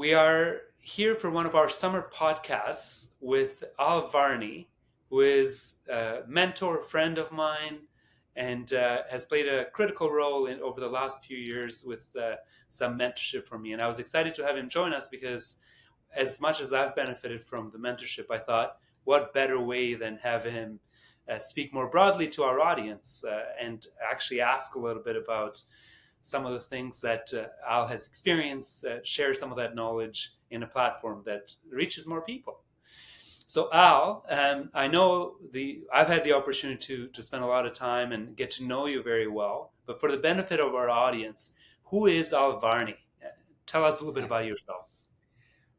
We are here for one of our summer podcasts with Varney, who is a mentor, friend of mine, and has played a critical role in over the last few years with some mentorship for me. And I was excited to have him join us because, as much as I've benefited from the mentorship, I thought, what better way than have him speak more broadly to our audience and actually ask a little bit about some of the things that Al has experienced, share some of that knowledge in a platform that reaches more people. So Al, I know I've had the opportunity to spend a lot of time and get to know you very well. But for the benefit of our audience, who is Al Varney? Tell us a little bit about yourself.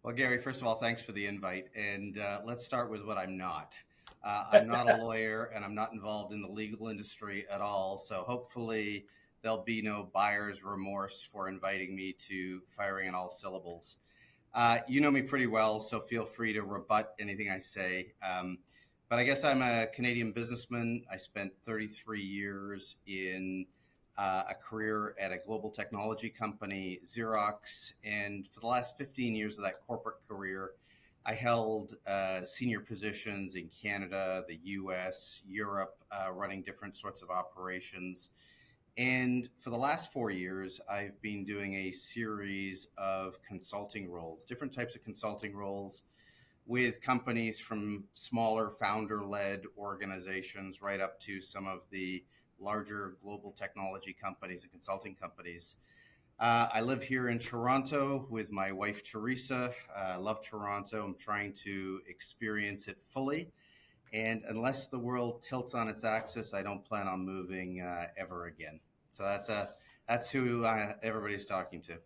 Well, Gary, first of all, thanks for the invite. And let's start with what I'm not. I'm not a lawyer and I'm not involved in the legal industry at all. So hopefully there'll be no buyer's remorse for inviting me to Firing on All Syllables. You know me pretty well, so feel free to rebut anything I say. But I guess I'm a Canadian businessman. I spent 33 years in a career at a global technology company, Xerox. And for the last 15 years of that corporate career, I held senior positions in Canada, the US, Europe, running different sorts of operations. And for the last 4 years, I've been doing a series of consulting roles, different types of consulting roles with companies from smaller founder-led organizations right up to some of the larger global technology companies and consulting companies. I live here in Toronto with my wife, Teresa. I love Toronto. I'm trying to experience it fully. And unless the world tilts on its axis, I don't plan on moving ever again. So that's who everybody's talking to.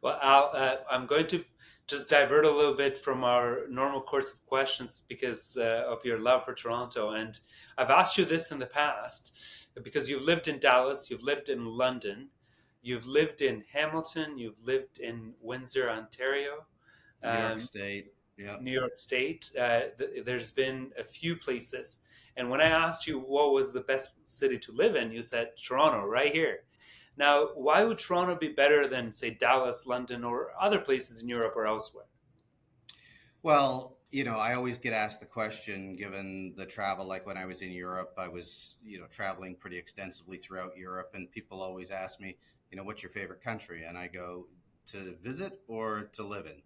Well, Al, I'm going to just divert a little bit from our normal course of questions because of your love for Toronto. And I've asked you this in the past because you've lived in Dallas, you've lived in London, you've lived in Hamilton, you've lived in Windsor, Ontario, New York um, State. Yeah. New York State. There's been a few places. And when I asked you what was the best city to live in, you said Toronto, right here. Now, why would Toronto be better than, say, Dallas, London, or other places in Europe or elsewhere? Well, I always get asked the question, given the travel, like when I was in Europe, I was, traveling pretty extensively throughout Europe, and people always ask me, what's your favorite country? And I go, to visit or to live in?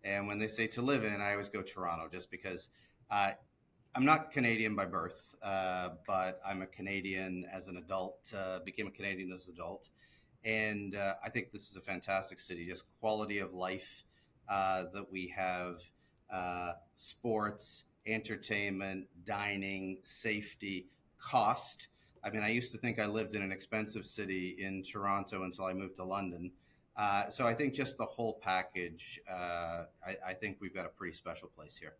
And when they say to live in, I always go Toronto, just because uh, I'm not Canadian by birth, but I'm a Canadian as an adult, became a Canadian as an adult. And I think this is a fantastic city, just quality of life that we have, sports, entertainment, dining, safety, cost. I mean, I used to think I lived in an expensive city in Toronto until I moved to London. So I think just the whole package, I think we've got a pretty special place here.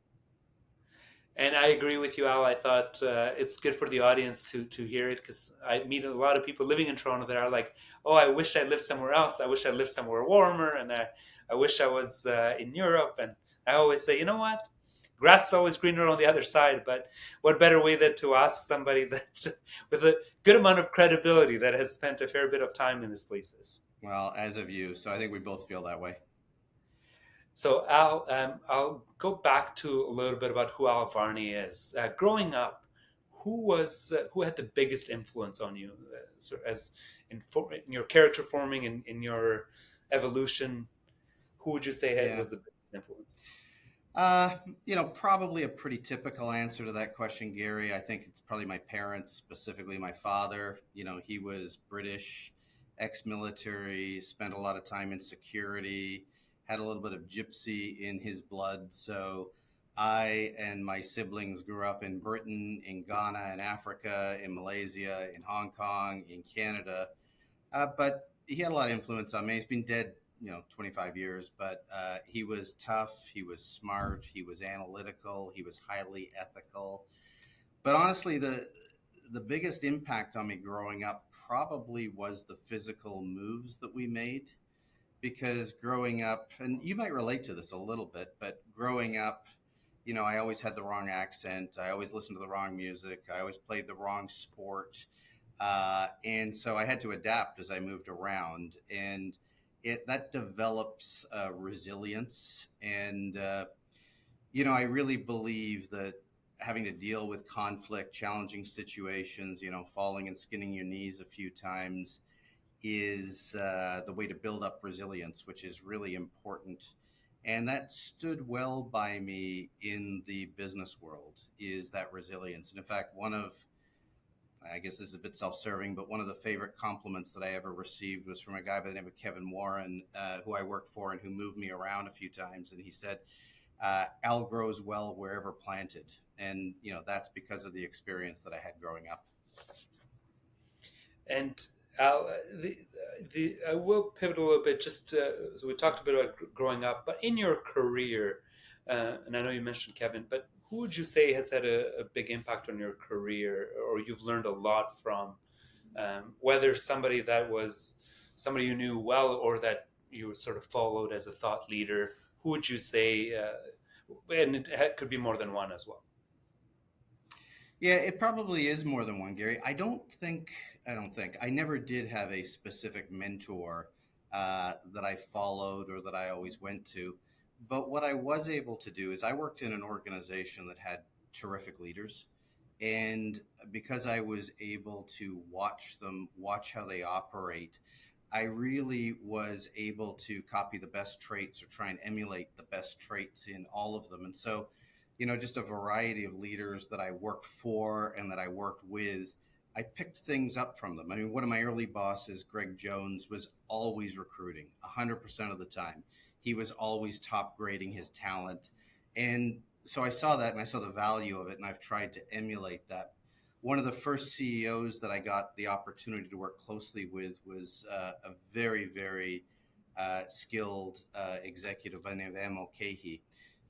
And I agree with you, Al. I thought it's good for the audience to hear it because I meet a lot of people living in Toronto that are like, "Oh, I wish I lived somewhere else. I wish I lived somewhere warmer, and I wish I was in Europe." And I always say, you know what? Grass is always greener on the other side. But what better way than to ask somebody that with a good amount of credibility that has spent a fair bit of time in these places. Well, as of you. So I think we both feel that way. So I'll go back to a little bit about who Al Varney is. Growing up, who had the biggest influence on you, as in your character forming and in your evolution? Who would you say Yeah. was the biggest influence? Uh, probably a pretty typical answer to that question, Gary. I think it's probably my parents, specifically my father. He was British, ex-military, spent a lot of time in security, had a little bit of gypsy in his blood. So I and my siblings grew up in Britain, in Ghana, in Africa, in Malaysia, in Hong Kong, in Canada. But he had a lot of influence on me. He's been dead, 25 years, but he was tough. He was smart. He was analytical. He was highly ethical. But honestly, the biggest impact on me growing up probably was the physical moves that we made. Because growing up, and you might relate to this a little bit, but growing up, I always had the wrong accent. I always listened to the wrong music. I always played the wrong sport. And so I had to adapt as I moved around. And that develops resilience. And I really believe that having to deal with conflict, challenging situations, falling and skinning your knees a few times is the way to build up resilience, which is really important. And that stood well by me in the business world, is that resilience. And in fact, I guess this is a bit self-serving, but one of the favorite compliments that I ever received was from a guy by the name of Kevin Warren, who I worked for and who moved me around a few times. And he said, Al grows well wherever planted. And, that's because of the experience that I had growing up. And I will pivot a little bit. Just so we talked a bit about growing up, but in your career, and I know you mentioned Kevin, but who would you say has had a big impact on your career, or you've learned a lot from? Whether somebody you knew well, or that you sort of followed as a thought leader, who would you say? And it could be more than one as well. Yeah, it probably is more than one, Gary. I never did have a specific mentor that I followed or that I always went to. But what I was able to do is I worked in an organization that had terrific leaders. And because I was able to watch how they operate, I really was able to copy the best traits or try and emulate the best traits in all of them. And so, just a variety of leaders that I worked for and that I worked with, I picked things up from them. I mean, one of my early bosses, Greg Jones, was always recruiting 100% of the time. He was always top grading his talent. And so I saw that and I saw the value of it, and I've tried to emulate that. One of the first CEOs that I got the opportunity to work closely with was a very, very skilled executive by the name of Ann Mulcahy.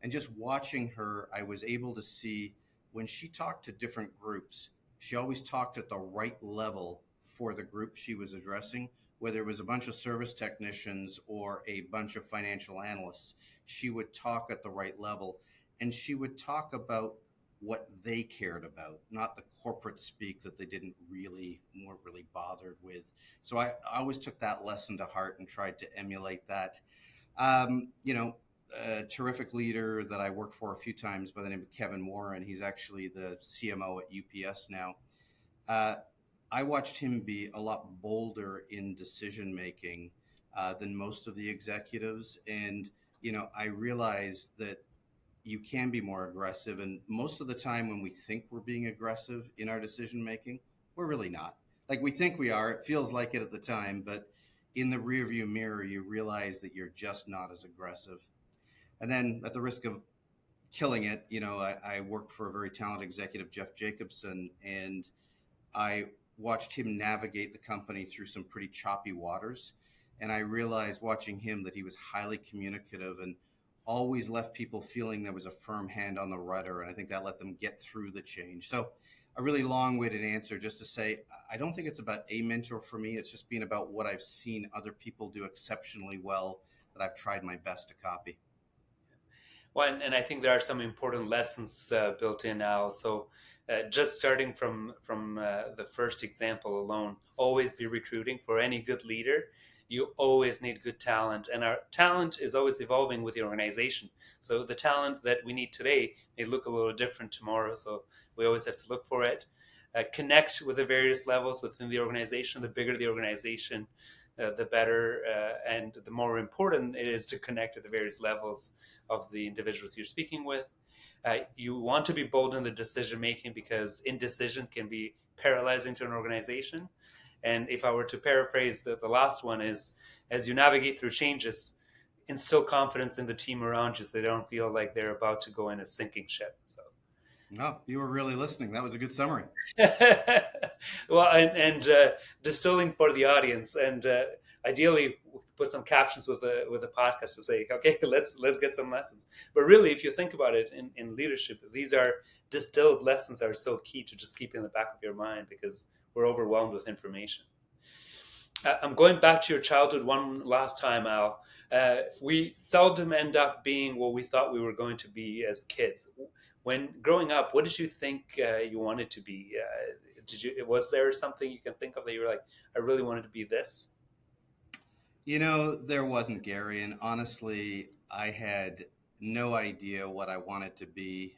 And just watching her, I was able to see when she talked to different groups, she always talked at the right level for the group she was addressing, whether it was a bunch of service technicians or a bunch of financial analysts. She would talk at the right level, and she would talk about what they cared about, not the corporate speak that they weren't really bothered with. So I always took that lesson to heart and tried to emulate that. A terrific leader that I worked for a few times by the name of Kevin Warren. He's actually the CMO at UPS now. I watched him be a lot bolder in decision making than most of the executives. And, I realized that you can be more aggressive. And most of the time when we think we're being aggressive in our decision making, we're really not. Like we think we are, it feels like it at the time, but in the rearview mirror, you realize that you're just not as aggressive. And then at the risk of killing it, I worked for a very talented executive, Jeff Jacobson, and I watched him navigate the company through some pretty choppy waters. And I realized watching him that he was highly communicative and always left people feeling there was a firm hand on the rudder. And I think that let them get through the change. So a really long-winded answer just to say, I don't think it's about a mentor for me. It's just been about what I've seen other people do exceptionally well that I've tried my best to copy. Well, and I think there are some important lessons built in now. So, just starting from the first example alone, always be recruiting for any good leader. You always need good talent, and our talent is always evolving with the organization. So, the talent that we need today may look a little different tomorrow. So, we always have to look for it. Connect with the various levels within the organization. The bigger the organization, the better, and the more important it is to connect at the various levels of the individuals you're speaking with. You want to be bold in the decision making because indecision can be paralyzing to an organization. And if I were to paraphrase the last one is, as you navigate through changes, instill confidence in the team around you so they don't feel like they're about to go in a sinking ship. So. No, you were really listening. That was a good summary. Well, and distilling for the audience, and ideally put some captions with the podcast to say, okay, let's get some lessons. But really, if you think about it, in leadership, these are distilled lessons are so key to just keep in the back of your mind because we're overwhelmed with information. I'm going back to your childhood one last time, Al. We seldom end up being what we thought we were going to be as kids. When growing up, what did you think you wanted to be? Was there something you can think of that you were like, I really wanted to be this? There wasn't, Gary, and honestly, I had no idea what I wanted to be.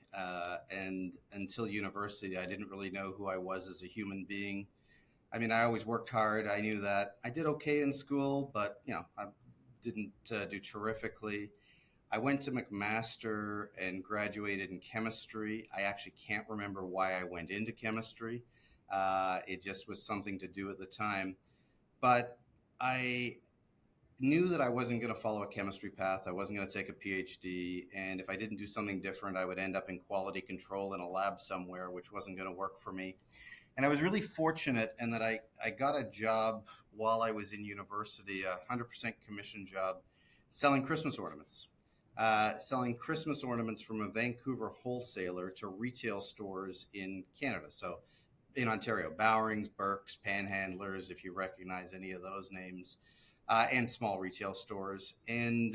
And until university, I didn't really know who I was as a human being. I mean, I always worked hard. I knew that. I did okay in school, but, I didn't do terrifically. I went to McMaster and graduated in chemistry. I actually can't remember why I went into chemistry. It just was something to do at the time. But I knew that I wasn't going to follow a chemistry path. I wasn't going to take a PhD. And if I didn't do something different, I would end up in quality control in a lab somewhere, which wasn't going to work for me. And I was really fortunate in that I got a job while I was in university, a 100% commission job, selling Christmas ornaments. Selling Christmas ornaments from a Vancouver wholesaler to retail stores in Canada. So in Ontario, Bowring's, Burke's, Panhandlers, if you recognize any of those names, and small retail stores. And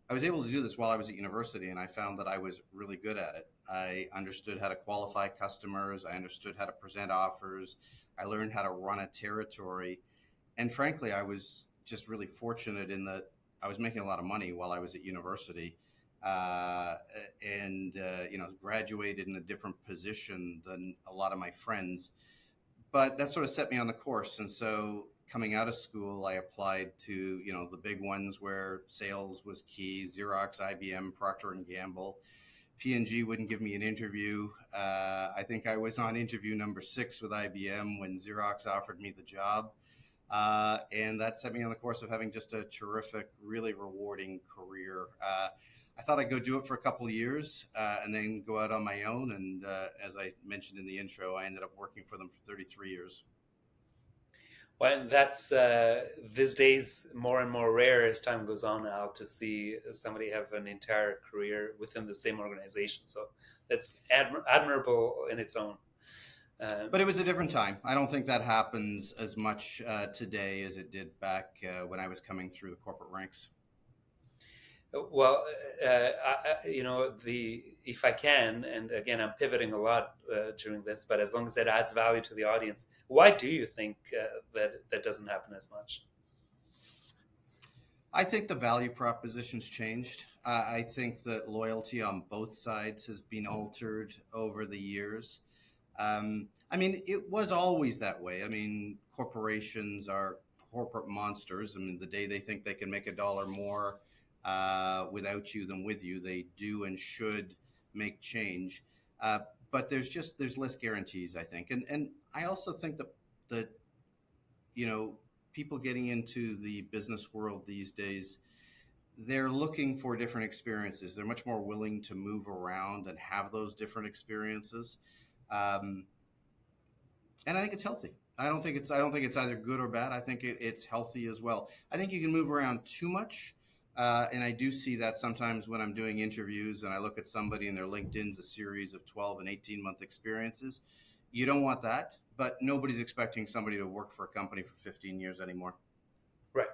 I was able to do this while I was at university, and I found that I was really good at it. I understood how to qualify customers. I understood how to present offers. I learned how to run a territory. And frankly, I was just really fortunate in that I was making a lot of money while I was at university, and graduated in a different position than a lot of my friends. But that sort of set me on the course. And so coming out of school, I applied to, the big ones where sales was key: Xerox, IBM, Procter and Gamble. P&G wouldn't give me an interview. I think I was on interview number 6 with IBM when Xerox offered me the job. And that set me on the course of having just a terrific, really rewarding career. I thought I'd go do it for a couple of years and then go out on my own. And as I mentioned in the intro, I ended up working for them for 33 years. Well, and that's these days more and more rare as time goes on now to see somebody have an entire career within the same organization. So that's admirable in its own. But it was a different time. I don't think that happens as much today as it did back when I was coming through the corporate ranks. Well, if I can, and again, I'm pivoting a lot during this, but as long as it adds value to the audience, why do you think that doesn't happen as much? I think the value proposition's changed. I think that loyalty on both sides has been altered over the years. I mean, it was always that way. I mean, corporations are corporate monsters. I mean, the day they think they can make a dollar more without you than with you, they do and should make change. But there's less guarantees, I think, and I also think that people getting into the business world these days, they're looking for different experiences. They're much more willing to move around and have those different experiences. And I think it's healthy. I don't think it's either good or bad. I think it's healthy as well. I think you can move around too much. And I do see that sometimes when I'm doing interviews and I look at somebody and their LinkedIn's a series of 12 and 18-month experiences. You don't want that, but nobody's expecting somebody to work for a company for 15 years anymore. Right.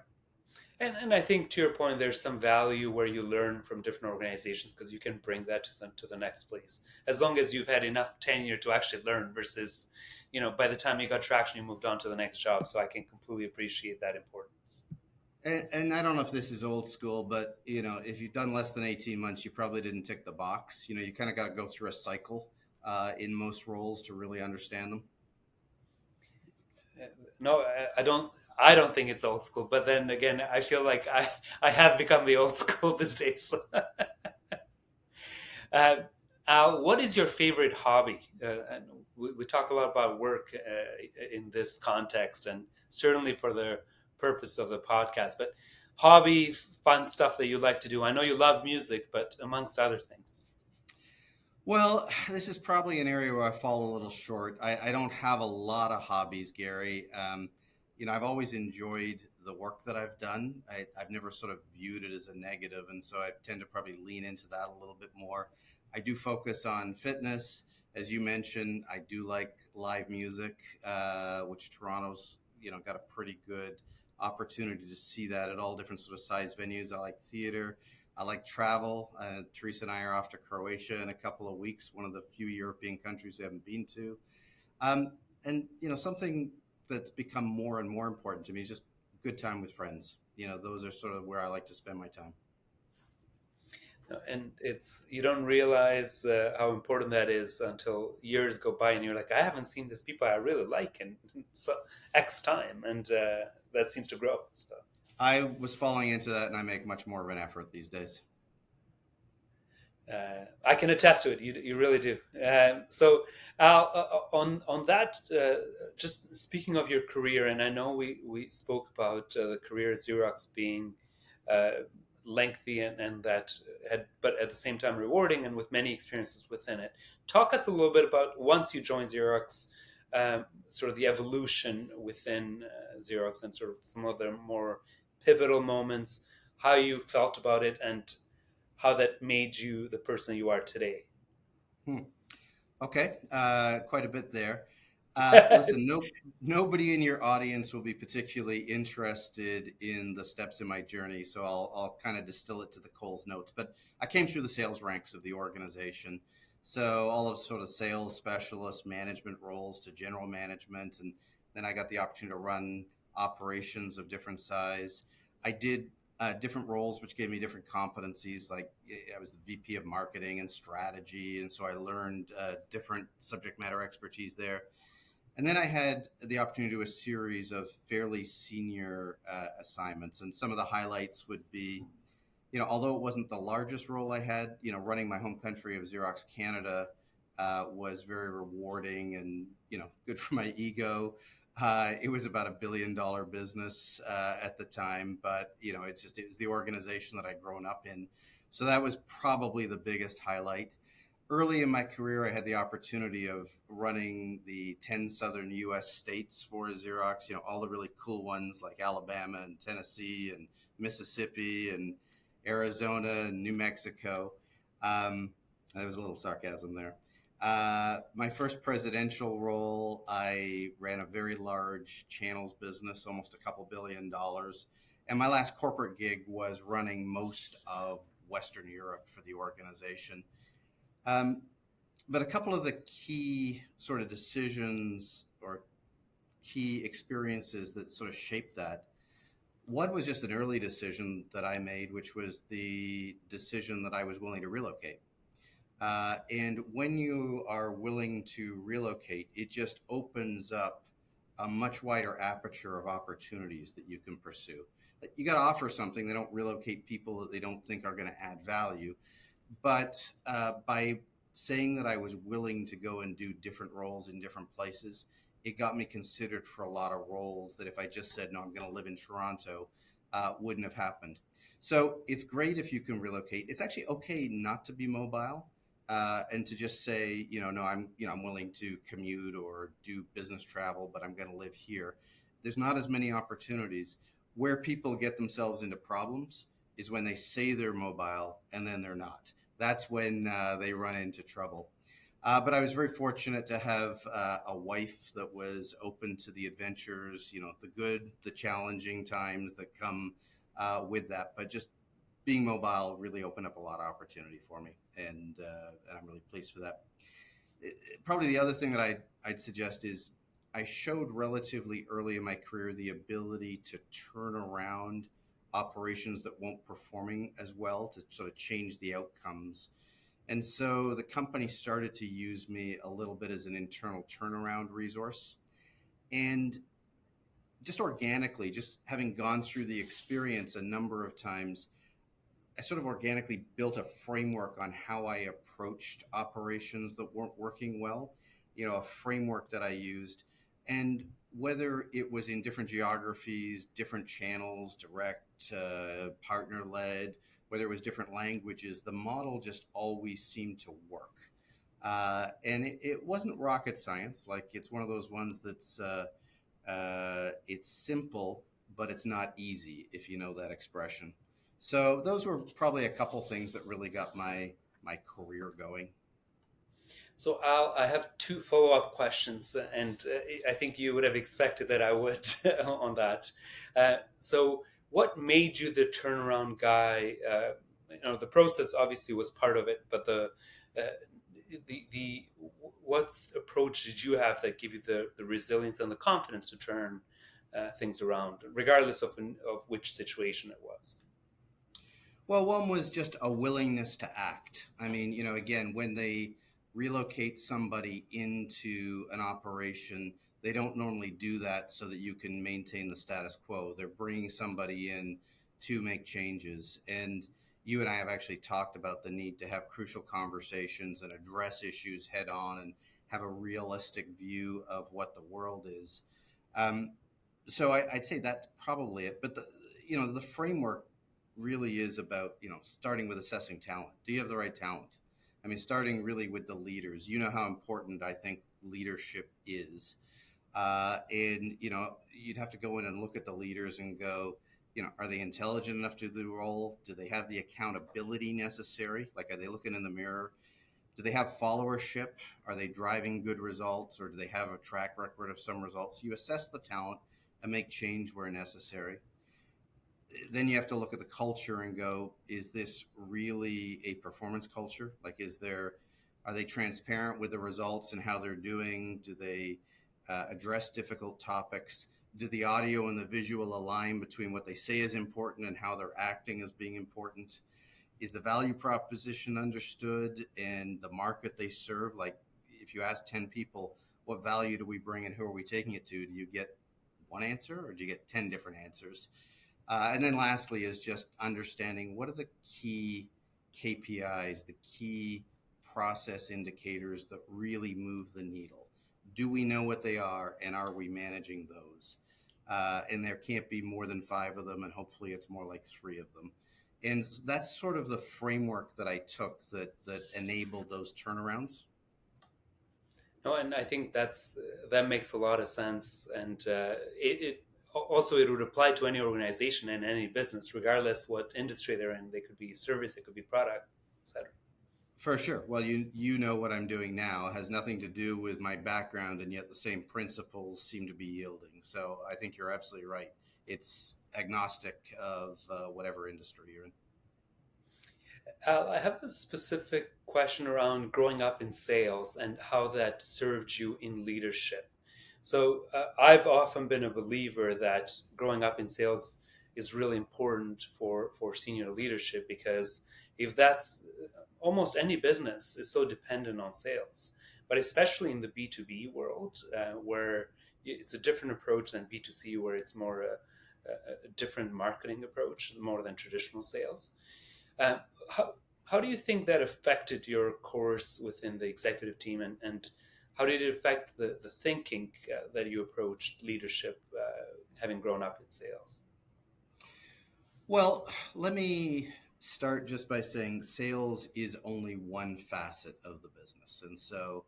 And I think to your point, there's some value where you learn from different organizations because you can bring that to the next place. As long as you've had enough tenure to actually learn versus, by the time you got traction, you moved on to the next job. So I can completely appreciate that importance. And I don't know if this is old school, but, if you've done less than 18 months, you probably didn't tick the box. You kind of got to go through a cycle in most roles to really understand them. No, I don't think it's old school, but then again, I feel like I have become the old school these days. Al, what is your favorite hobby? And we talk a lot about work in this context, and certainly for the purpose of the podcast. But hobby, fun stuff that you like to do. I know you love music, but amongst other things. Well, this is probably an area where I fall a little short. I don't have a lot of hobbies, Gary. I've always enjoyed the work that I've done. I've never sort of viewed it as a negative, and so I tend to probably lean into that a little bit more. I do focus on fitness. As you mentioned, I do like live music, which Toronto's, got a pretty good opportunity to see that at all different sort of size venues. I like theater. I like travel. Teresa and I are off to Croatia in a couple of weeks, one of the few European countries we haven't been to. And something that's become more and more important to me is just good time with friends. those are sort of where I like to spend my time. And it's you don't realize how important that is until years go by and you're like, I haven't seen these people I really like in so X time, and that seems to grow. So I was falling into that, and I make much more of an effort these days. I can attest to it. You really do. So Al, on that, just speaking of your career, and I know we spoke about the career at Xerox being uh, lengthy and that had, but at the same time rewarding and with many experiences within it. Talk us a little bit about once you joined Xerox, sort of the evolution within Xerox and sort of some of the more pivotal moments, how you felt about it, and how that made you the person you are today. Hmm. Okay, quite a bit there. Listen, nobody in your audience will be particularly interested in the steps in my journey, so I'll kind of distill it to the Coles notes. But I came through the sales ranks of the organization, so all of sort of sales specialist management roles to general management, and then I got the opportunity to run operations of different size. I did different roles, which gave me different competencies. Like I was the VP of marketing and strategy, and so I learned different subject matter expertise there. And then I had the opportunity to do a series of fairly senior assignments, and some of the highlights would be, although it wasn't the largest role I had, running my home country of Xerox Canada was very rewarding and good for my ego. It was about $1 billion business at the time, but it was the organization that I'd grown up in, so that was probably the biggest highlight. Early in my career, I had the opportunity of running the 10 southern U.S. states for Xerox. All the really cool ones like Alabama and Tennessee and Mississippi and Arizona and New Mexico. There was a little sarcasm there. My first presidential role, I ran a very large channels business, almost a couple $1 billion. And my last corporate gig was running most of Western Europe for the organization. But a couple of the key sort of decisions or key experiences that sort of shaped that. One was just an early decision that I made, which was the decision that I was willing to relocate. And when you are willing to relocate, it just opens up a much wider aperture of opportunities that you can pursue. You got to offer something. They don't relocate people that they don't think are going to add value. But by saying that I was willing to go and do different roles in different places, it got me considered for a lot of roles that if I just said, no, I'm going to live in Toronto, wouldn't have happened. So it's great if you can relocate. It's actually okay not to be mobile. And to just say, no, I'm willing to commute or do business travel, but I'm going to live here. There's not as many opportunities. Where people get themselves into problems is when they say they're mobile and then they're not. That's when they run into trouble. But I was very fortunate to have a wife that was open to the adventures, the good, the challenging times that come with that. But just being mobile really opened up a lot of opportunity for me, and I'm really pleased for that. Probably the other thing that I'd suggest is I showed relatively early in my career the ability to turn around operations that weren't performing as well, to sort of change the outcomes. And so the company started to use me a little bit as an internal turnaround resource. And just organically, just having gone through the experience a number of times, I sort of organically built a framework on how I approached operations that weren't working well, a framework that I used. And whether it was in different geographies, different channels, direct, partner-led, whether it was different languages, the model just always seemed to work. And it wasn't rocket science. Like, it's one of those ones that's it's simple, but it's not easy, if you know that expression. So those were probably a couple things that really got my career going. So Al, I have two follow-up questions, and I think you would have expected that I would on that. So, what made you the turnaround guy? The process obviously was part of it, but uh, what approach did you have that gave you the resilience and the confidence to turn things around, regardless of which situation it was. Well, one was just a willingness to act. I mean, again, when they relocate somebody into an operation, they don't normally do that so that you can maintain the status quo. They're bringing somebody in to make changes. And you and I have actually talked about the need to have crucial conversations and address issues head on and have a realistic view of what the world is. Um, so I'd say that's probably it. But the framework really is about starting with assessing talent. Do you have the right talent? I mean, starting really with the leaders. You know how important I think leadership is, and you'd have to go in and look at the leaders and go, are they intelligent enough to do the role? Do they have the accountability necessary? Like, are they looking in the mirror? Do they have followership? Are they driving good results, or do they have a track record of some results? You assess the talent and make change where necessary. Then you have to look at the culture and go, is this really a performance culture? Like, are they transparent with the results and how they're doing? Do they address difficult topics? Do the audio and the visual align between what they say is important and how they're acting as being important? Is the value proposition understood and the market they serve? Like, if you ask 10 people, what value do we bring and who are we taking it to? Do you get one answer or do you get 10 different answers? And then lastly is just understanding what are the key KPIs, the key process indicators that really move the needle. Do we know what they are, and are we managing those? And there can't be more than 5 of them, and hopefully it's more like 3 of them. And that's sort of the framework that I took that enabled those turnarounds. No, and I think that makes a lot of sense, and it also it would apply to any organization and any business, regardless what industry they're in. They could be service, it could be product, etc. For sure. Well, you know what I'm doing now has nothing to do with my background, and yet the same principles seem to be yielding. So I think you're absolutely right. It's agnostic of whatever industry you're in. I have a specific question around growing up in sales and how that served you in leadership. So I've often been a believer that growing up in sales is really important for senior leadership, because if that's almost any business is so dependent on sales, but especially in the B2B world, where it's a different approach than B2C, where it's more a different marketing approach, more than traditional sales. Um, how, how do you think that affected your course within the executive team, and how did it affect the thinking that you approached leadership, having grown up in sales? Well, let me start just by saying sales is only one facet of the business. And so,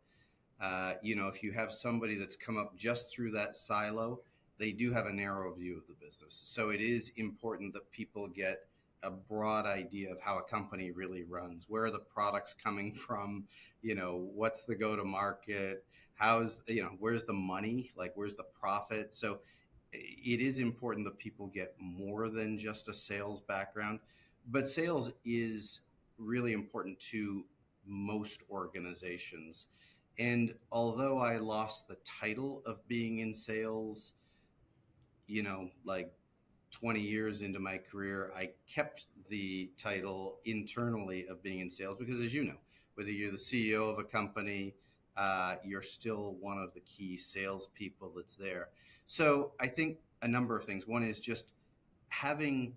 if you have somebody that's come up just through that silo, they do have a narrow view of the business. So it is important that people get a broad idea of how a company really runs. Where are the products coming from? What's the go to market? Where's the money? Like, where's the profit? So it is important that people get more than just a sales background, but sales is really important to most organizations. And although I lost the title of being in sales, like 20 years into my career, I kept the title internally of being in sales because, as you know, whether you're the CEO of a company, you're still one of the key salespeople that's there. So I think a number of things. One is just having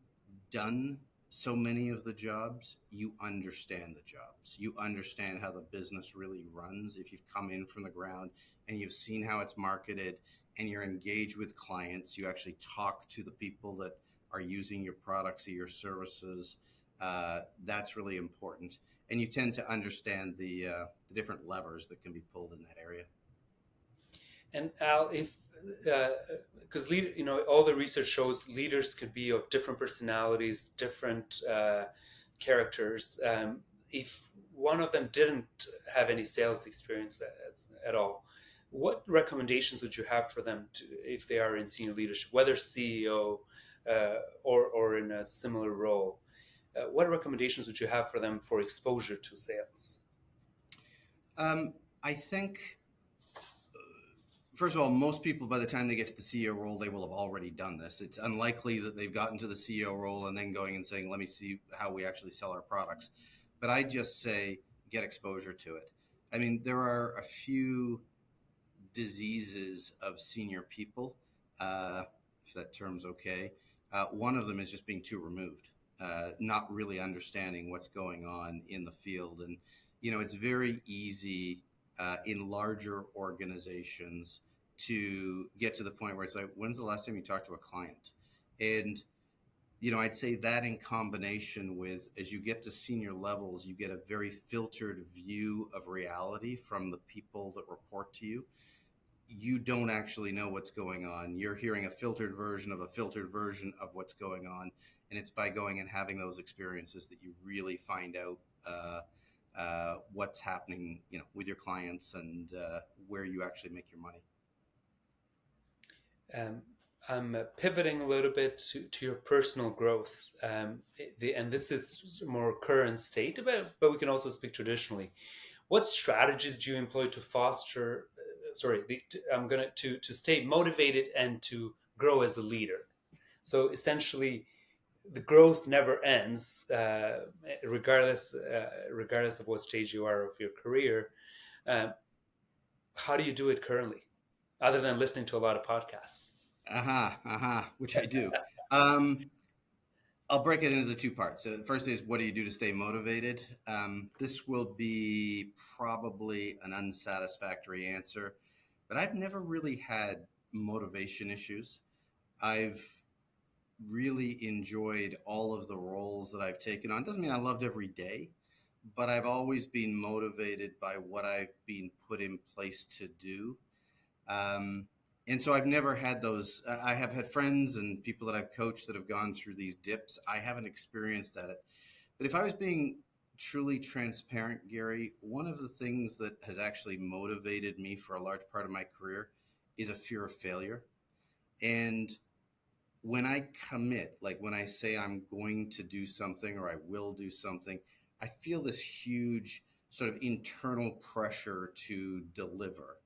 done so many of the jobs, you understand the jobs. You understand how the business really runs. If you've come in from the ground and you've seen how it's marketed and you're engaged with clients, you actually talk to the people that are using your products or your services. That's really important. And you tend to understand the different levers that can be pulled in that area. And Al, if because all the research shows leaders could be of different personalities, different characters. If one of them didn't have any sales experience at all, what recommendations would you have for them if they are in senior leadership, whether CEO or in a similar role? What recommendations would you have for them for exposure to sales? I think First of all, most people, by the time they get to the CEO role, they will have already done this. It's unlikely that they've gotten to the CEO role and then going and saying, let me see how we actually sell our products. But I just say, get exposure to it. I mean, there are a few diseases of senior people, if that term's okay. One of them is just being too removed, not really understanding what's going on in the field. And, it's very easy in larger organizations to get to the point where it's like, when's the last time you talked to a client? And, I'd say that in combination with, as you get to senior levels, you get a very filtered view of reality from the people that report to you. You don't actually know what's going on. You're hearing a filtered version of what's going on. And it's by going and having those experiences that you really find out what's happening, with your clients and where you actually make your money. I'm pivoting a little bit to your personal growth. And this is more current state, but we can also speak traditionally. What strategies do you employ to foster, to stay motivated and to grow as a leader? So essentially, the growth never ends, regardless of what stage you are of your career. How do you do it currently, other than listening to a lot of podcasts? Which I do. I'll break it into the two parts. So the first is, what do you do to stay motivated? This will be probably an unsatisfactory answer, but I've never really had motivation issues. I've really enjoyed all of the roles that I've taken on. Doesn't mean I loved every day, but I've always been motivated by what I've been put in place to do. And so I've never had those. I have had friends and people that I've coached that have gone through these dips. I haven't experienced that. But if I was being truly transparent, Gary, one of the things that has actually motivated me for a large part of my career is a fear of failure. And when I commit, like when I say I'm going to do something or I will do something, I feel this huge sort of internal pressure to deliver.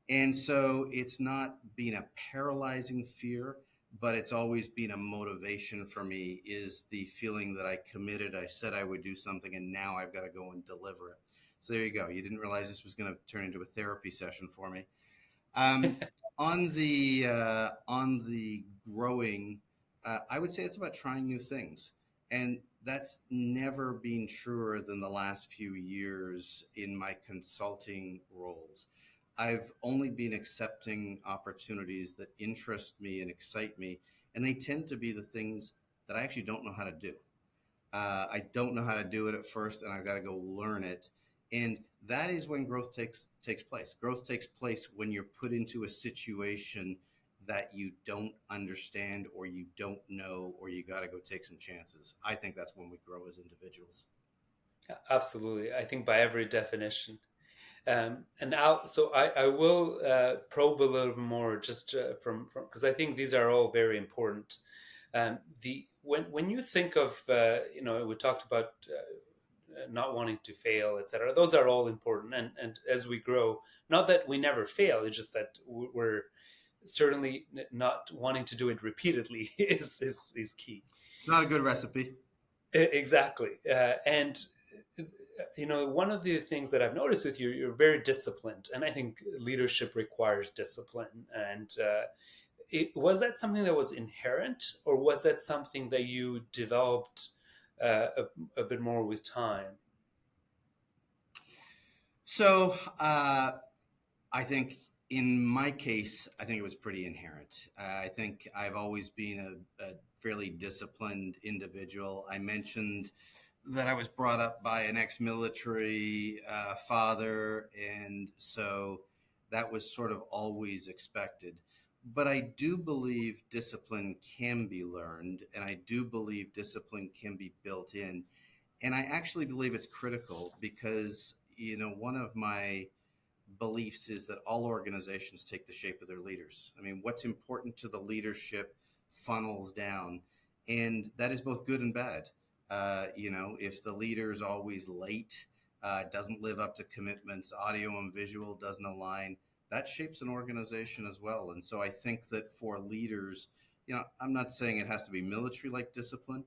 And so it's not been a paralyzing fear, but it's always been a motivation for me, is the feeling that I committed, I said I would do something, and now I've got to go and deliver it. So there you go. You didn't realize this was going to turn into a therapy session for me. On the growing, I would say it's about trying new things. And that's never been truer than the last few years in my consulting roles. I've only been accepting opportunities that interest me and excite me, and they tend to be the things that I actually don't know how to do. I don't know how to do it at first, and I've got to go learn it. And that is when growth takes place. Growth takes place when you're put into a situation that you don't understand or you don't know, or you got to go take some chances. I think that's when we grow as individuals. Absolutely. I think by every definition. And now, so I will probe a little more just from because I think these are all very important. The when you think of we talked about not wanting to fail, etc. Those are all important, and as we grow, not that we never fail, it's just that we're certainly not wanting to do it repeatedly is key. It's not a good recipe. Exactly, and one of the things that I've noticed with you, you're very disciplined, and I think leadership requires discipline. And was that something that was inherent, or was that something that you developed a bit more with time? So I think in my case, I think it was pretty inherent. I think I've always been a fairly disciplined individual. I mentioned that I was brought up by an ex-military father, and so that was sort of always expected. But I do believe discipline can be learned, and I do believe discipline can be built in. And I actually believe it's critical because, one of my beliefs is that all organizations take the shape of their leaders. I mean, what's important to the leadership funnels down, and that is both good and bad. If the leader's always late, doesn't live up to commitments, audio and visual doesn't align, that shapes an organization as well. And so I think that for leaders, I'm not saying it has to be military like discipline,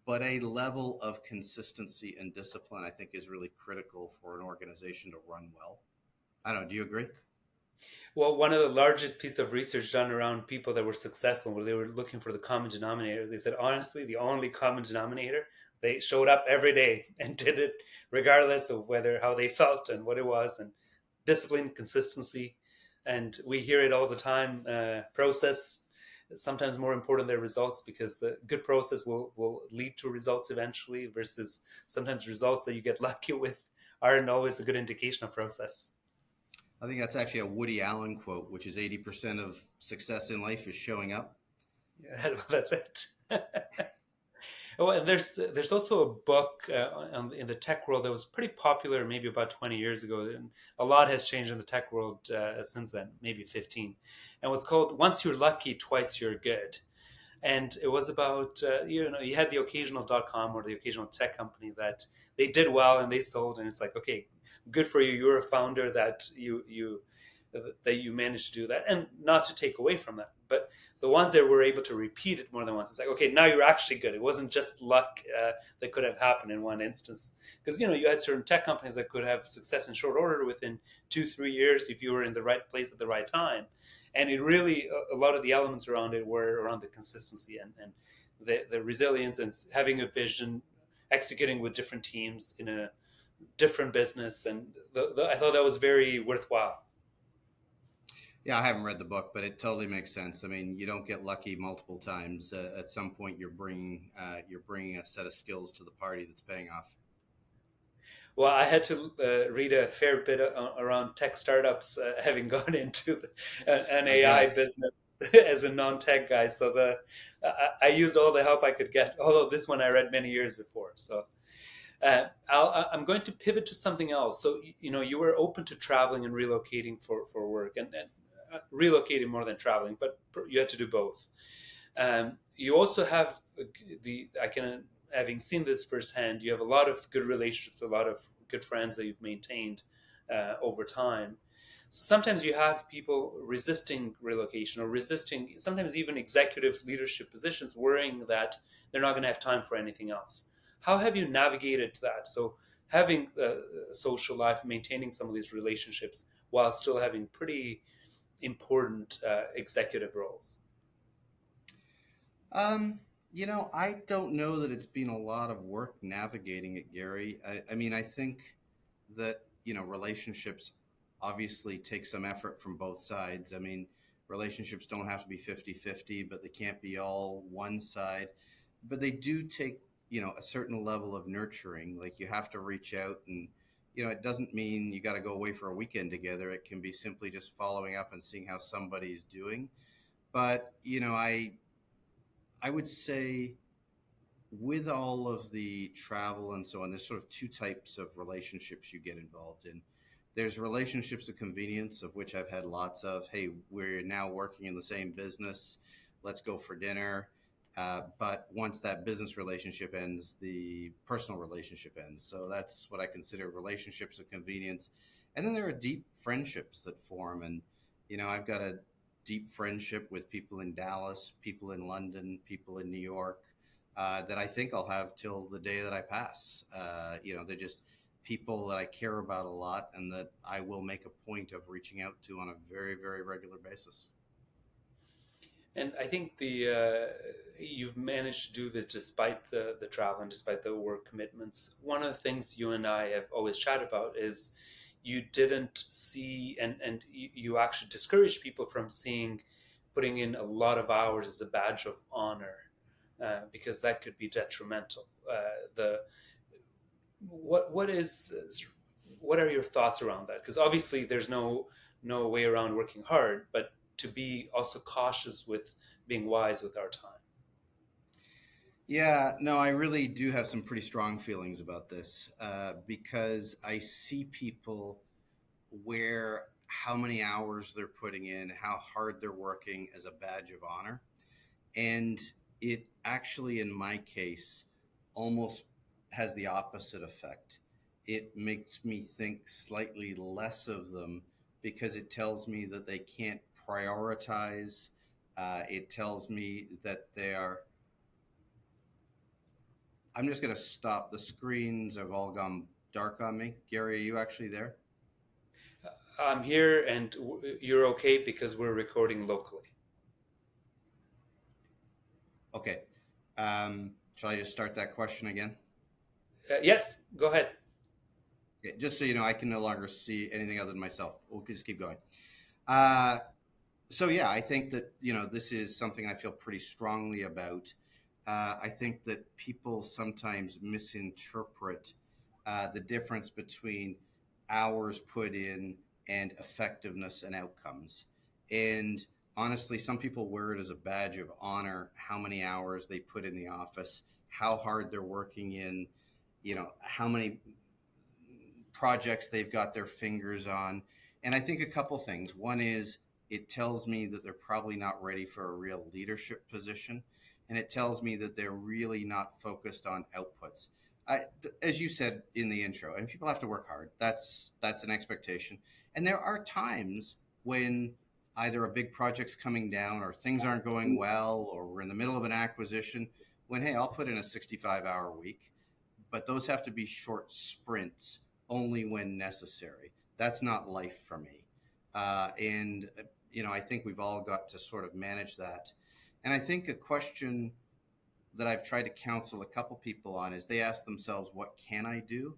but a level of consistency and discipline, I think, is really critical for an organization to run well. I don't know. Do you agree? Well, one of the largest piece of research done around people that were successful, where they were looking for the common denominator, they said honestly, the only common denominator, they showed up every day and did it regardless of whether how they felt and what it was, and discipline, consistency, and we hear it all the time. Process is sometimes more important than results, because the good process will lead to results eventually, versus sometimes results that you get lucky with aren't always a good indication of process. I think that's actually a Woody Allen quote, which is 80% of success in life is showing up. Yeah, that's it. Oh, and there's also a book in the tech world that was pretty popular maybe about 20 years ago, and a lot has changed in the tech world since then, maybe 15, and it was called "Once You're Lucky, Twice You're Good." And it was about you had the occasional .com or the occasional tech company that they did well and they sold, and it's like, okay, good for you, you're a founder that you managed to do that, and not to take away from that, but the ones that were able to repeat it more than once, it's like, okay, now you're actually good. It wasn't just luck that could have happened in one instance, because you had certain tech companies that could have success in short order within 2-3 years if you were in the right place at the right time. And it really, a lot of the elements around it were around the consistency and the resilience and having a vision, executing with different teams in a different business, and I thought that was very worthwhile. Yeah, I haven't read the book, but it totally makes sense. I mean, you don't get lucky multiple times. At some point, you're bringing a set of skills to the party that's paying off. Well, I had to read a fair bit around tech startups, having gone into an I AI guess. business as a non-tech guy. So I used all the help I could get. Although this one I read many years before. So I'm going to pivot to something else. So you were open to traveling and relocating for work, and relocating more than traveling, but you had to do both. You also have the I can having seen this firsthand. You have a lot of good relationships, a lot of good friends that you've maintained over time. So sometimes you have people resisting relocation or resisting sometimes even executive leadership positions, worrying that they're not going to have time for anything else. How have you navigated that? So having a social life, maintaining some of these relationships while still having pretty important executive roles. Um, I don't know that it's been a lot of work navigating it, Gary. I mean, I think that, relationships obviously take some effort from both sides. I mean, relationships don't have to be 50-50, but they can't be all one side. But they do take, a certain level of nurturing. Like you have to reach out and, it doesn't mean you got to go away for a weekend together. It can be simply just following up and seeing how somebody's doing. But, I would say with all of the travel and so on, there's sort of two types of relationships you get involved in. There's relationships of convenience, of which I've had lots of. Hey, we're now working in the same business. Let's go for dinner. But once that business relationship ends, the personal relationship ends. So that's what I consider relationships of convenience. And then there are deep friendships that form. And, I've got a deep friendship with people in Dallas, people in London, people in New York, that I think I'll have till the day that I pass. They're just people that I care about a lot and that I will make a point of reaching out to on a very, very regular basis. And I think you've managed to do this despite the travel and despite the work commitments. One of the things you and I have always chatted about is you didn't see, and you actually discourage people from seeing putting in a lot of hours as a badge of honor, because that could be detrimental. The what is what are your thoughts around that? Because obviously there's no way around working hard, but to be also cautious with being wise with our time. Yeah, no, I really do have some pretty strong feelings about this because I see people where how many hours they're putting in, how hard they're working as a badge of honor. And it actually, in my case, almost has the opposite effect. It makes me think slightly less of them because it tells me that they can't prioritize. It tells me that they are. I'm just going to stop. The screens have all gone dark on me. Gary, are you actually there? I'm here, and you're okay because we're recording locally. Okay. Shall I just start that question again? Yes, go ahead. Okay, just so you know, I can no longer see anything other than myself. We'll just keep going. Uh, so yeah, I think that this is something I feel pretty strongly about. I think that people sometimes misinterpret the difference between hours put in and effectiveness and outcomes. And honestly, some people wear it as a badge of honor how many hours they put in the office, how hard they're working in, how many projects they've got their fingers on. And I think a couple things. One is it tells me that they're probably not ready for a real leadership position. And it tells me that they're really not focused on outputs. As you said in the intro, and people have to work hard. That's an expectation. And there are times when either a big project's coming down or things aren't going well or we're in the middle of an acquisition when, hey, I'll put in a 65-hour week. But those have to be short sprints only when necessary. That's not life for me. And I think we've all got to sort of manage that. And I think a question that I've tried to counsel a couple people on is they ask themselves, what can I do?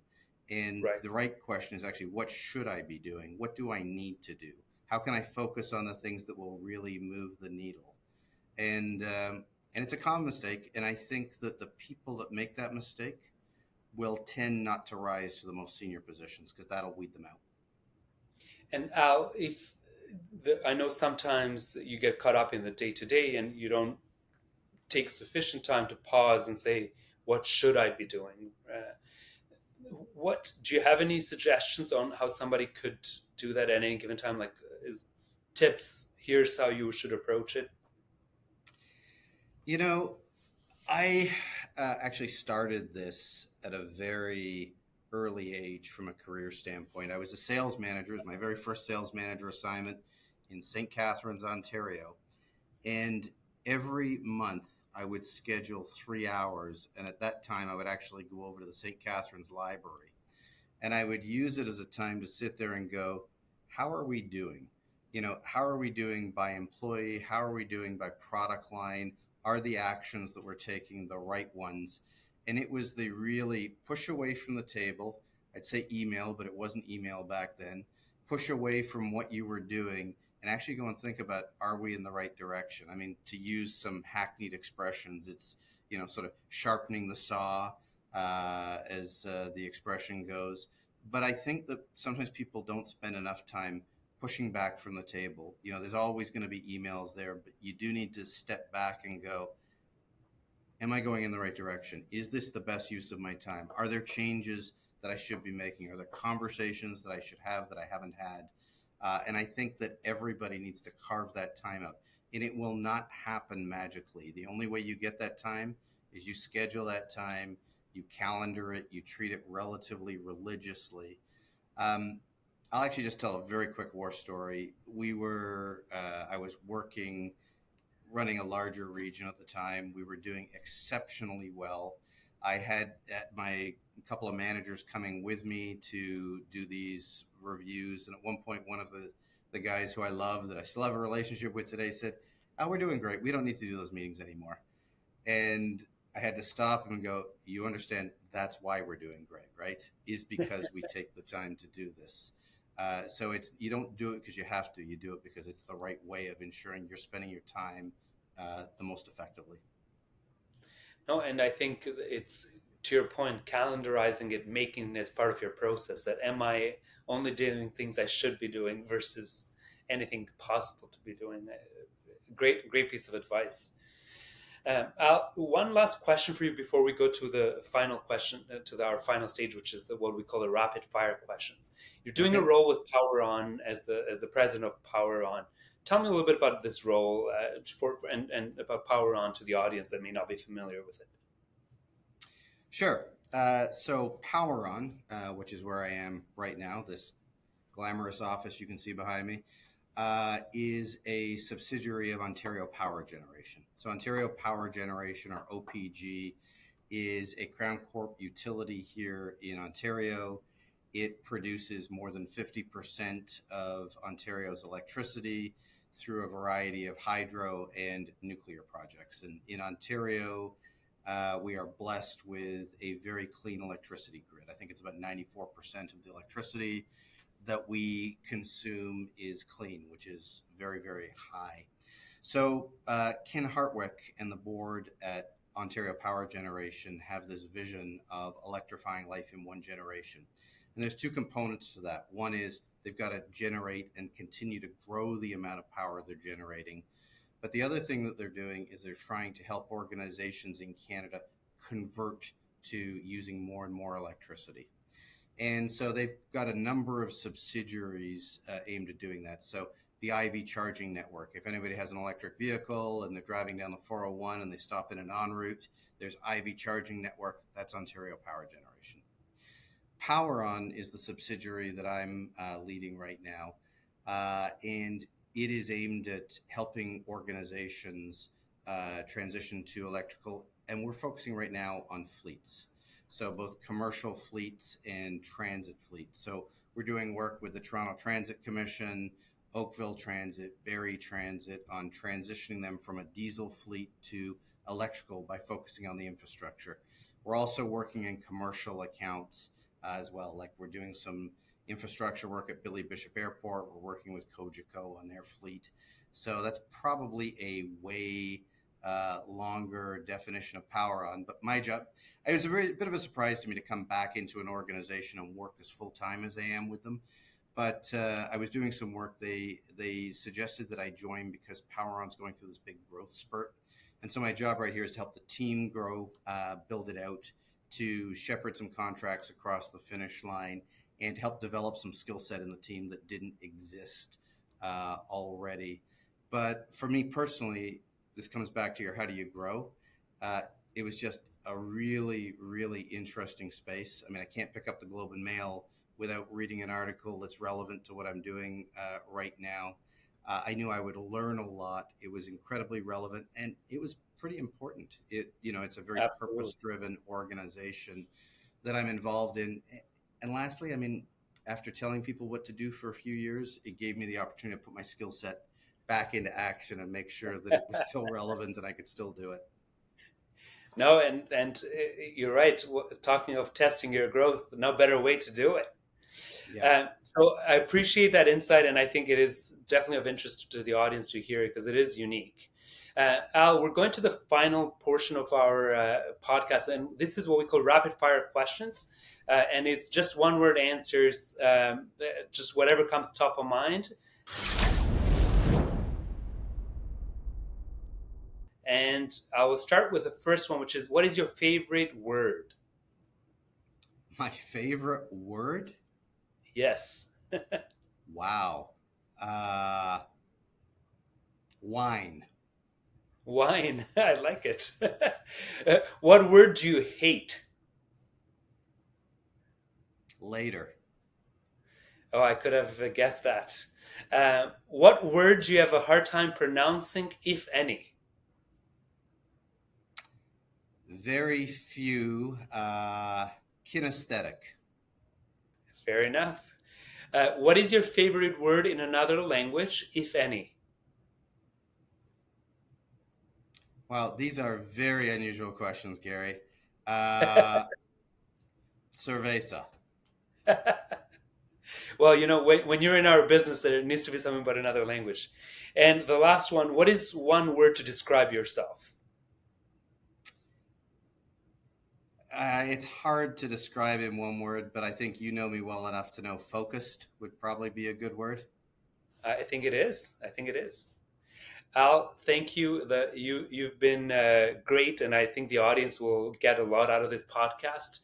And Right. the right question is actually, what should I be doing? What do I need to do? How can I focus on the things that will really move the needle? And it's a common mistake. And I think that the people that make that mistake will tend not to rise to the most senior positions because that'll weed them out. And Al, I know sometimes you get caught up in the day to day and you don't take sufficient time to pause and say, what should I be doing? What do you have any suggestions on how somebody could do that at any given time? Like, is tips? Here's how you should approach it. I actually started this at a very early age from a career standpoint. I was a sales manager. It was my very first sales manager assignment in St. Catharines, Ontario. And every month I would schedule 3 hours. And at that time, I would actually go over to the St. Catharines Library. And I would use it as a time to sit there and go, how are we doing? How are we doing by employee? How are we doing by product line? Are the actions that we're taking the right ones? And it was the really push away from the table. I'd say email, but it wasn't email back then. Push away from what you were doing and actually go and think about, are we in the right direction? I mean, to use some hackneyed expressions, it's, sort of sharpening the saw, as the expression goes. But I think that sometimes people don't spend enough time pushing back from the table. There's always going to be emails there, but you do need to step back and go, am I going in the right direction? Is this the best use of my time? Are there changes that I should be making? Are there conversations that I should have that I haven't had? And I think that everybody needs to carve that time out. And it will not happen magically. The only way you get that time is you schedule that time, you calendar it, you treat it relatively religiously. I'll actually just tell a very quick war story. I was running a larger region at the time. We were doing exceptionally well. I had my couple of managers coming with me to do these reviews. And at one point, one of the guys who I love, that I still have a relationship with today, said, "Oh, we're doing great. We don't need to do those meetings anymore." And I had to stop him and go, "You understand that's why we're doing great, right? Is because we take the time to do this." So you don't do it because you have to. You do it because it's the right way of ensuring you're spending your time the most effectively. No, and I think it's, to your point, calendarizing it, making it as part of your process. That am I only doing things I should be doing versus anything possible to be doing? Great piece of advice. Al, one last question for you before we go to the final question, our final stage, which is what we call the rapid fire questions. You're doing a Okay. role with PowerON as the president of PowerON. Tell me a little bit about this role and about PowerON to the audience that may not be familiar with it. Sure. So PowerOn, which is where I am right now, this glamorous office you can see behind me, is a subsidiary of Ontario Power Generation. So Ontario Power Generation, or OPG, is a Crown Corp utility here in Ontario. It produces more than 50% of Ontario's electricity through a variety of hydro and nuclear projects. And in Ontario, we are blessed with a very clean electricity grid. I think it's about 94% of the electricity that we consume is clean, which is very, very high. So Ken Hartwick and the board at Ontario Power Generation have this vision of electrifying life in one generation. And there's two components to that. One is they've got to generate and continue to grow the amount of power they're generating. But the other thing that they're doing is they're trying to help organizations in Canada convert to using more and more electricity. And so they've got a number of subsidiaries aimed at doing that. So the IV charging network, if anybody has an electric vehicle and they're driving down the 401 and they stop in an en route, there's IV charging network. That's Ontario Power Generation. PowerON is the subsidiary that I'm leading right now. And it is aimed at helping organizations transition to electrical. And we're focusing right now on fleets. So both commercial fleets and transit fleets. So we're doing work with the Toronto Transit Commission, Oakville Transit, Barrie Transit on transitioning them from a diesel fleet to electrical by focusing on the infrastructure. We're also working in commercial accounts as well. Like we're doing some infrastructure work at Billy Bishop Airport. We're working with Cogeco on their fleet. So that's probably a way longer definition of PowerON. But my job, it was a bit of a surprise to me to come back into an organization and work as full-time as I am with them. But I was doing some work. They suggested that I join because PowerON's going through this big growth spurt. And so my job right here is to help the team grow, build it out, to shepherd some contracts across the finish line, and help develop some skill set in the team that didn't exist already. But for me personally, this comes back to your how do you grow? It was just a really, really interesting space. I mean, I can't pick up the Globe and Mail without reading an article that's relevant to what I'm doing right now. I knew I would learn a lot. It was incredibly relevant, and it was pretty important. It's a very purpose-driven organization that I'm involved in. And lastly, I mean, after telling people what to do for a few years, it gave me the opportunity to put my skill set back into action and make sure that it was still relevant and I could still do it. No, and you're right. Talking of testing your growth, no better way to do it. Yeah. So I appreciate that insight, and I think it is definitely of interest to the audience to hear it because it is unique. Al, we're going to the final portion of our podcast, and this is what we call rapid fire questions. And it's just one word answers, just whatever comes top of mind. And I will start with the first one, which is, what is your favorite word? My favorite word? Yes. Wow. Wine. Wine. I like it. What word do you hate? Later. Oh, I could have guessed that. What word do you have a hard time pronouncing, if any? Very few. Kinesthetic. Fair enough. What is your favorite word in another language, if any? Well, these are very unusual questions, Gary. Cerveza. Well, when you're in our business, there needs to be something but another language. And the last one, what is one word to describe yourself? It's hard to describe in one word, but I think you know me well enough to know focused would probably be a good word. I think it is. Al, thank you. You've been great, and I think the audience will get a lot out of this podcast.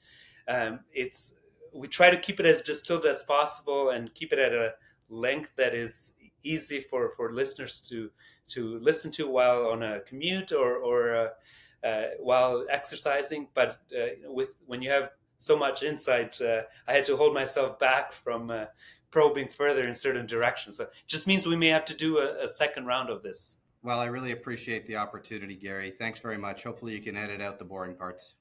We try to keep it as distilled as possible and keep it at a length that is easy for listeners to listen to while on a commute or while exercising. But when you have so much insight, I had to hold myself back from probing further in certain directions. So it just means we may have to do a second round of this. Well, I really appreciate the opportunity, Gary. Thanks very much. Hopefully you can edit out the boring parts.